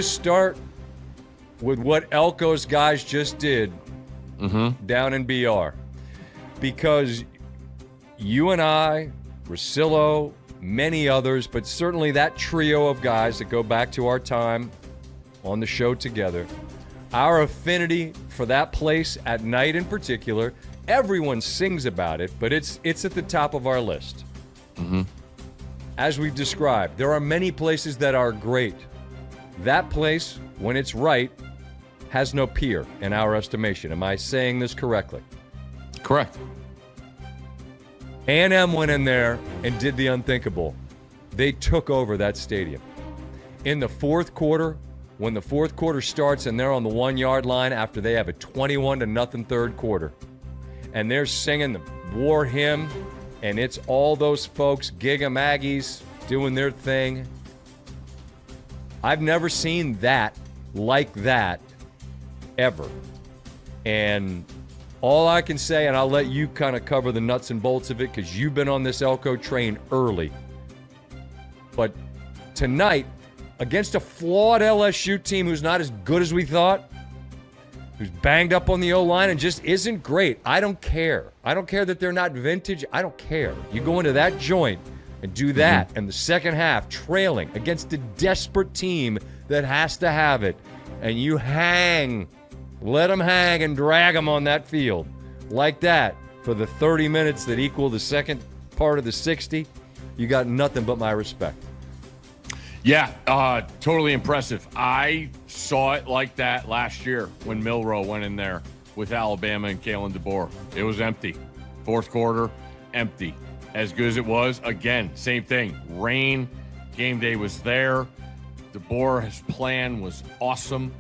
start with what Elko's guys just did down in BR. Because you and I, Russillo, many others, but certainly that trio of guys that go back to our time on the show together, our affinity for that place at night in particular, everyone sings about it, but it's at the top of our list. As we've described, there are many places that are great. That place, when it's right, has no peer in our estimation. Am I saying this correctly? Correct. A&M went in there and did the unthinkable. They took over that stadium. In the fourth quarter, when the fourth quarter starts and they're on the 1 yard line after they have a 21-0 third quarter, and they're singing the war hymn, and it's all those folks, Giga Maggies, doing their thing. I've never seen that like that ever. And all I can say, and I'll let you kind of cover the nuts and bolts of it because you've been on this Elko train early. But tonight, against a flawed LSU team who's not as good as we thought, who's banged up on the O-line and just isn't great, I don't care. I don't care that they're not vintage. I don't care. You go into that joint and do that in the second half, trailing against a desperate team that has to have it, and you hang. Let them hang and drag them on that field like that for the 30 minutes that equal the second part of the 60. You got nothing but my respect. Yeah, totally impressive. I saw it like that last year when Milroe went in there with Alabama and Kalen DeBoer. It was empty. Fourth quarter, empty. As good as it was, again, same thing. Rain, game day was there. DeBoer's plan was awesome,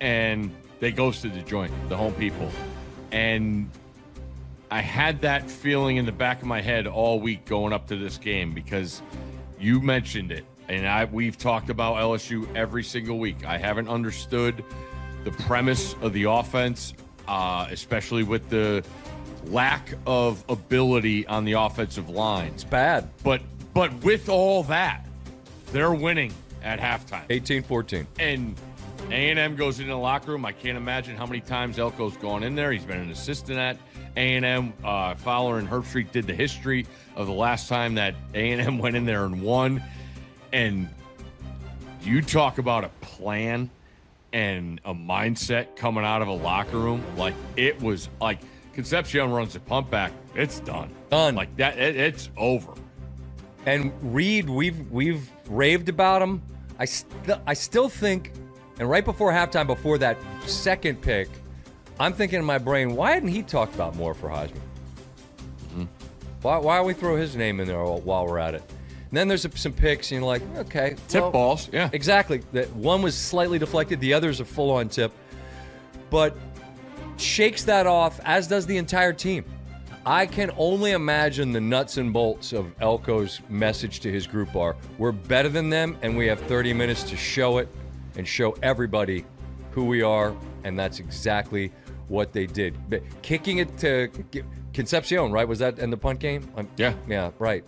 and they ghosted the joint, the home people. And I had that feeling in the back of my head all week going up to this game because you mentioned it. And we've talked about LSU every single week. I haven't understood the premise of the offense, especially with the lack of ability on the offensive line. It's bad. But with all that, they're winning at halftime. 18-14. And A&M goes into the locker room. I can't imagine how many times Elko's gone in there. He's been an assistant at A&M. Fowler and Herbstreit did the history of the last time that A&M went in there and won. And you talk about a plan and a mindset coming out of a locker room. Like, it was like Concepcion runs the pump back. It's done. Like that. It's over. And Reed, we've raved about him. I still think, and right before halftime, before that second pick, I'm thinking in my brain, why hadn't he talked about more for Heisman? Why don't we throw his name in there while we're at it? And then there's some picks, and you're like, okay. Tip balls, yeah. Exactly. That one was slightly deflected. The other's a full-on tip. But shakes that off, as does the entire team. I can only imagine the nuts and bolts of Elko's message to his group are, we're better than them, and we have 30 minutes to show it and show everybody who we are, and that's exactly what they did. But kicking it to Concepcion, right? Was that in the punt game? Yeah. Yeah, right.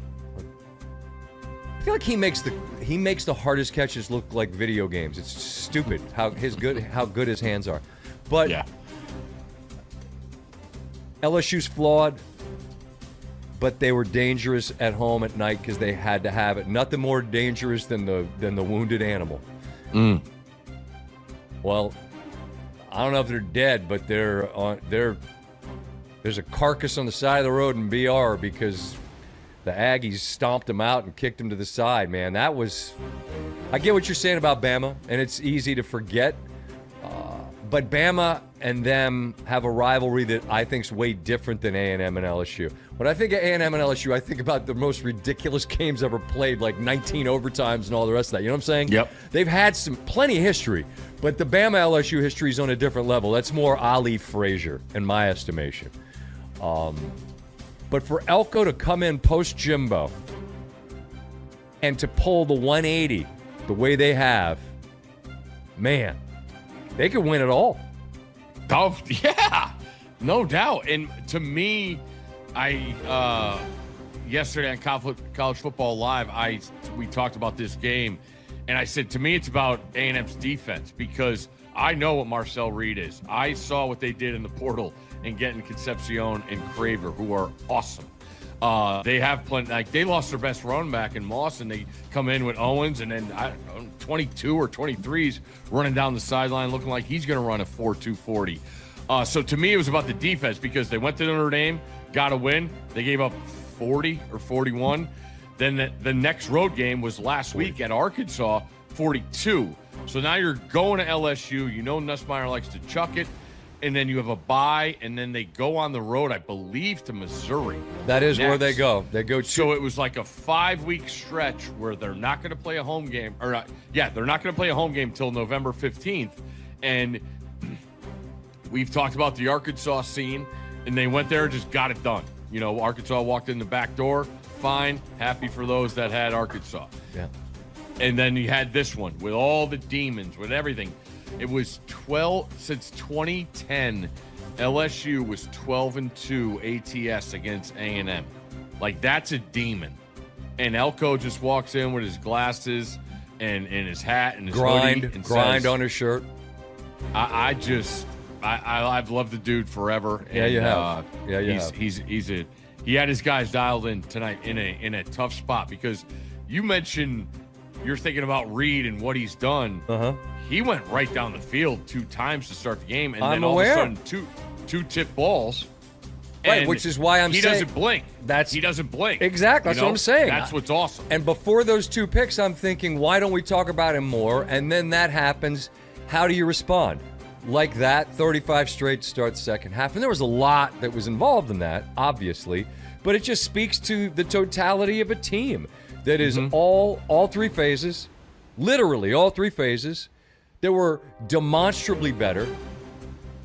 I feel like he makes the hardest catches look like video games. It's stupid how good his hands are. But yeah. LSU's flawed, but they were dangerous at home at night because they had to have it. Nothing more dangerous than the wounded animal. Well, I don't know if they're dead, but there's a carcass on the side of the road in BR because the Aggies stomped them out and kicked them to the side, man. That was – I get what you're saying about Bama, and it's easy to forget. But Bama and them have a rivalry that I think is way different than A&M and LSU. When I think of A&M and LSU, I think about the most ridiculous games ever played, like 19 overtimes and all the rest of that. You know what I'm saying? Yep. They've had plenty of history, but the Bama-LSU history is on a different level. That's more Ali Frazier, in my estimation. But for Elko to come in post-Jimbo and to pull the 180 the way they have, man, they could win it all. Oh, yeah, no doubt. And to me, yesterday on College Football Live, we talked about this game, And I said, to me, it's about A&M's defense because I know what Marcel Reed is. I saw what they did in the portal and getting Concepcion and Craver, who are awesome. They have plenty. Like, they lost their best running back in Moss, and they come in with Owens, and then 22 or 23s running down the sideline, looking like he's going to run a 4.2 40. So to me, it was about the defense because they went to Notre Dame, got a win. They gave up 40 or 41. Then the next road game was last week at Arkansas, 42. So now you're going to LSU. You know Nussmeier likes to chuck it. And then you have a bye, and then they go on the road, I believe, to Missouri. That is where they go. They go. So it was like a 5-week stretch where they're not going to play a home game. They're not going to play a home game until November 15th. And we've talked about the Arkansas scene, and they went there and just got it done. You know, Arkansas walked in the back door. Fine. Happy for those that had Arkansas. Yeah. And then you had this one with all the demons, with everything. It was 12 since 2010. LSU was 12-2 ATS against A&M. Like, that's a demon. And Elko just walks in with his glasses and his hat and his hoodie and grind says, on his shirt. I've loved the dude forever. Yeah, and, you have. He had his guys dialed in tonight in a tough spot because you mentioned you're thinking about Reed and what he's done. Uh-huh. He went right down the field 2 times to start the game, and I'm then all aware. of a sudden two tip balls. Right, which is why he doesn't blink. He doesn't blink. Exactly. That's what I'm saying. That's what's awesome. And before those 2 picks, I'm thinking, why don't we talk about him more? And then that happens. How do you respond? Like that, 35 straight to start the second half. And there was a lot that was involved in that, obviously. But it just speaks to the totality of a team that is all 3 phases, literally all 3 phases, that were demonstrably better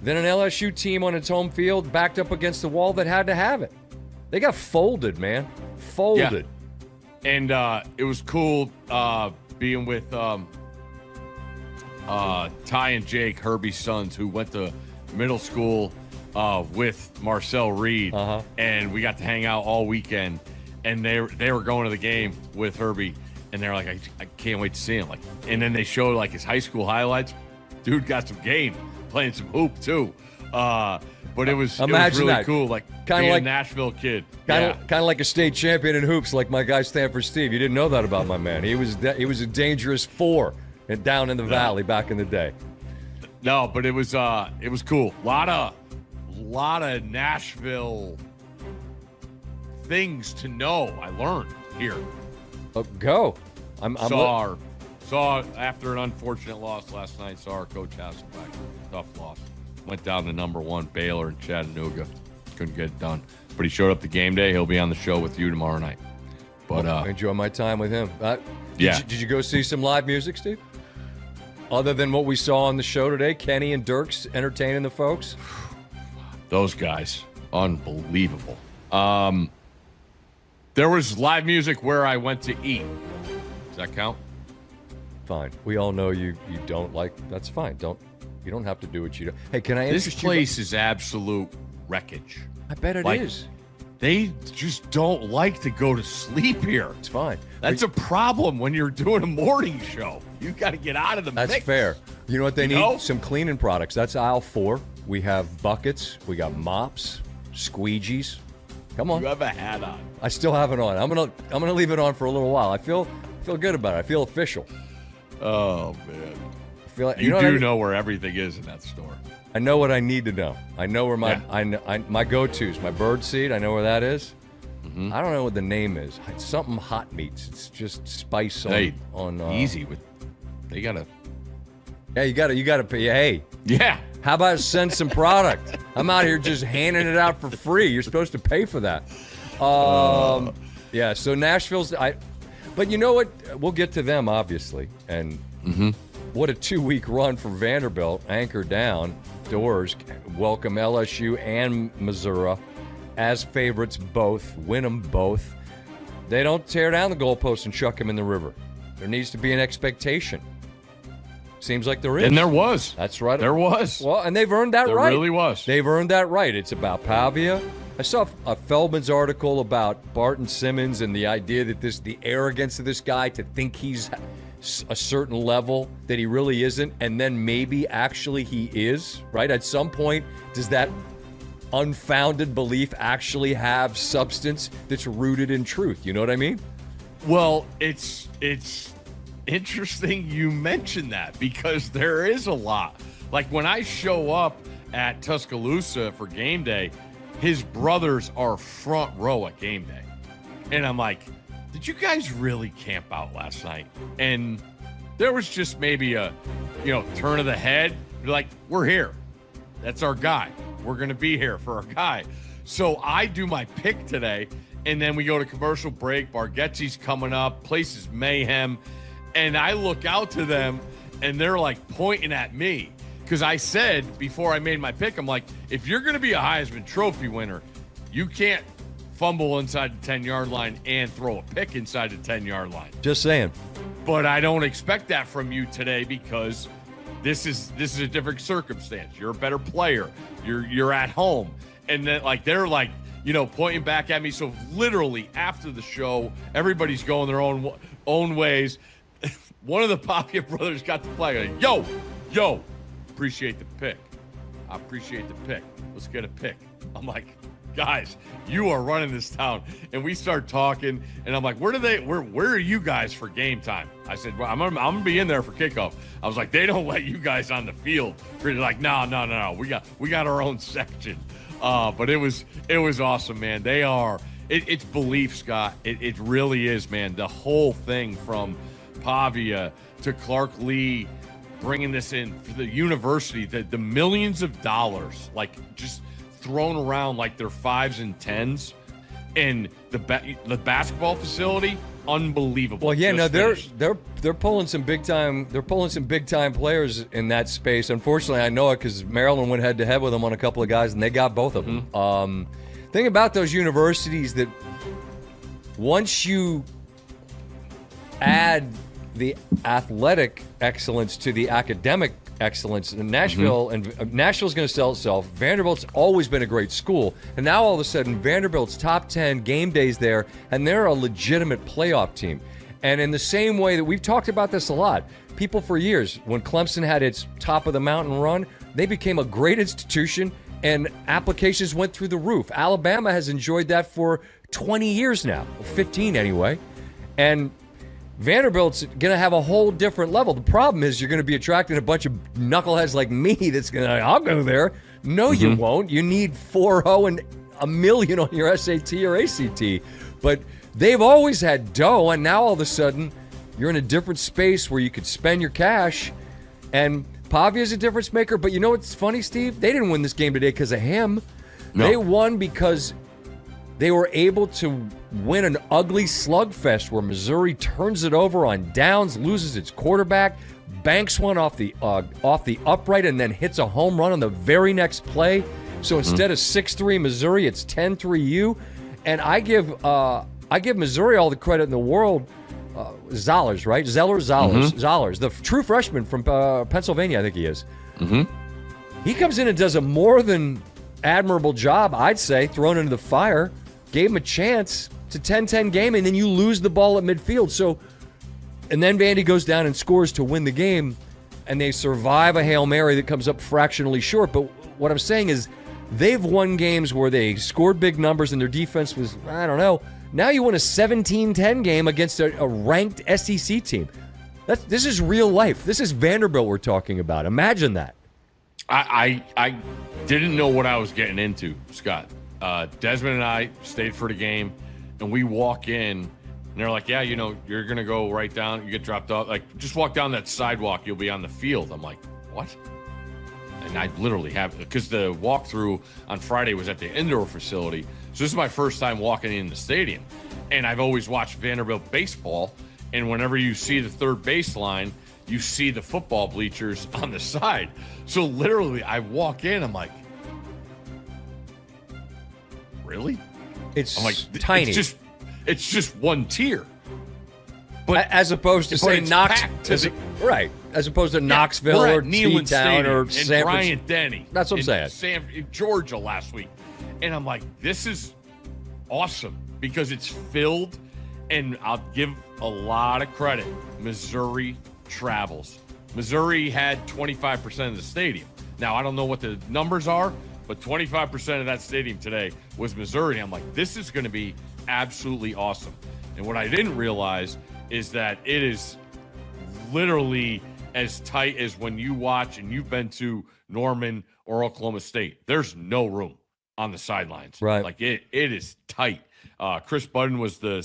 than an LSU team on its home field backed up against the wall that had to have it. They got folded, man. Folded. Yeah. And it was cool being with Ty and Jake, Herbie's sons, who went to middle school with Marcel Reed. And we got to hang out all weekend. And they were going to the game with Herbie. And they're like, I can't wait to see him. Like, and then they showed like his high school highlights. Dude got some game, playing some hoop too. But it was really that. cool. Like Kinda like a Nashville kid. Kind of like a state champion in hoops, like my guy Stanford Steve. You didn't know that about my man. He was a dangerous 4 and down in the valley back in the day. No, but it was cool. Lot of Nashville things to know. I learned here. Go. Saw after an unfortunate loss last night. Saw our coach Hasselbeck. Tough loss. Went down to number 1 Baylor in Chattanooga. Couldn't get it done. But he showed up the game day. He'll be on the show with you tomorrow night. But I enjoy my time with him. Did you go see some live music, Steve? Other than what we saw on the show today, Kenny and Dirks entertaining the folks. Those guys, unbelievable. There was live music where I went to eat. Does that count? Fine. We all know you don't like. That's fine. You don't have to do what you do. Hey, can I interest This you? place is absolute wreckage. I bet it is. They just don't like to go to sleep here. It's fine. That's a problem when you're doing a morning show. You got to get out of the mix. That's fair. You know what they need? Some cleaning products. That's aisle 4. We have buckets. We got mops, squeegees. Come on. You have a hat on. I still have it on. I'm gonna leave it on for a little while. I feel good about it. I feel official. Oh man. I feel like, you know where everything is in that store. I know what I need to know. I know where my go-tos, my bird seed. I know where that is. I don't know what the name is. It's something hot meats. It's just spice on easy with. They gotta. Yeah, you gotta pay. Hey. Yeah. How about send some product? I'm out here just handing it out for free. You're supposed to pay for that. Yeah. So Nashville's. But you know what? We'll get to them obviously. And what a 2-week run for Vanderbilt. Anchor down doors. Welcome LSU and Missouri as favorites both. Win them both. They don't tear down the goalpost and chuck them in the river. There needs to be an expectation. Seems like there is. And there was. That's right. There was. Well, and they've earned that right. There really was. They've earned that right. It's about Pavia. I saw a Feldman's article about Barton Simmons and the idea that the arrogance of this guy to think he's a certain level that he really isn't, and then maybe actually he is, right? At some point, does that unfounded belief actually have substance that's rooted in truth? You know what I mean? Well, it's interesting you mention that, because there is a lot. Like when I show up at Tuscaloosa for game day, his brothers are front row at game day. And I'm like, did you guys really camp out last night? And there was just maybe a, turn of the head. You're like, we're here. That's our guy. We're going to be here for our guy. So I do my pick today, and then we go to commercial break. Bargetzi's coming up. Place is mayhem. And I look out to them, and they're like pointing at me. Because I said before I made my pick, I'm like, if you're going to be a Heisman Trophy winner, you can't fumble inside the 10-yard line and throw a pick inside the 10-yard line. Just saying. But I don't expect that from you today, because this is a different circumstance. You're a better player. You're at home. And then they're pointing back at me. So literally after the show, everybody's going their own ways. One of the Papia brothers got the flag. Like, yo, appreciate the pick. I appreciate the pick. Let's get a pick. I'm like, guys, you are running this town. And we start talking, and I'm like, where are you guys for game time? I said, well, I'm gonna be in there for kickoff. I was like, they don't let you guys on the field. They're like, no. We got our own section. But it was awesome, man. They are, it's belief, Scott. It really is, man. The whole thing from Pavia to Clark Lee, bringing this in for the university, the millions of dollars, just thrown around like they're 5s and 10s, and the basketball facility, unbelievable. Well, yeah, no, they're pulling some big time. They're pulling some big time players in that space. Unfortunately, I know it because Maryland went head to head with them on a couple of guys, and they got both of them. Thing about those universities that once you add the athletic excellence to the academic excellence in Nashville, and Nashville's going to sell itself. Vanderbilt's always been a great school, and now all of a sudden Vanderbilt's top 10 game days there, and they're a legitimate playoff team. And in the same way that we've talked about this a lot, people for years, when Clemson had its top of the mountain run, they became a great institution, and applications went through the roof. Alabama has enjoyed that for 20 years now, 15 anyway, and Vanderbilt's going to have a whole different level. The problem is you're going to be attracting a bunch of knuckleheads like me that's going to, I'll go there. No, you won't. You need 4.0 and $1 million on your SAT or ACT. But they've always had dough, and now all of a sudden you're in a different space where you could spend your cash. And Pavia's a difference maker. But you know what's funny, Steve? They didn't win this game today because of him. No. They won because they were able to win an ugly slugfest where Missouri turns it over on downs, loses its quarterback, banks one off the upright, and then hits a home run on the very next play. So instead of 6-3 Missouri, it's 10-3 And I give Missouri all the credit in the world. Zollers, right? Zollers, the true freshman from Pennsylvania, I think he is. He comes in and does a more than admirable job, I'd say, thrown into the fire. Gave him a chance. It's a 10-10 game, and then you lose the ball at midfield. So, and then Vandy goes down and scores to win the game, and they survive a Hail Mary that comes up fractionally short. But what I'm saying is they've won games where they scored big numbers and their defense was, I don't know. Now you win a 17-10 game against a ranked SEC team. This is real life. This is Vanderbilt we're talking about. Imagine that. I didn't know what I was getting into, Scott. Desmond and I stayed for the game, and we walk in, and they're like, yeah, you're going to go right down. You get dropped off. Just walk down that sidewalk. You'll be on the field. I'm like, what? And I literally have, because the walkthrough on Friday was at the indoor facility. So this is my first time walking in the stadium. And I've always watched Vanderbilt baseball. And whenever you see the third baseline, you see the football bleachers on the side. So literally I walk in, I'm like, really? I'm like, tiny. It's just one tier. But as opposed to say Knox, right? As opposed to Knoxville or T-Town or San Bryant Denny. That's what I'm saying. Georgia last week, and I'm like, this is awesome because it's filled. And I'll give a lot of credit. Missouri travels. Missouri had 25% of the stadium. Now, I don't know what the numbers are, but 25% of that stadium today was Missouri. I'm like, this is going to be absolutely awesome. And what I didn't realize is that it is literally as tight as when you watch and you've been to Norman or Oklahoma State. There's no room on the sidelines. Right. Like it is tight. Chris Budden was the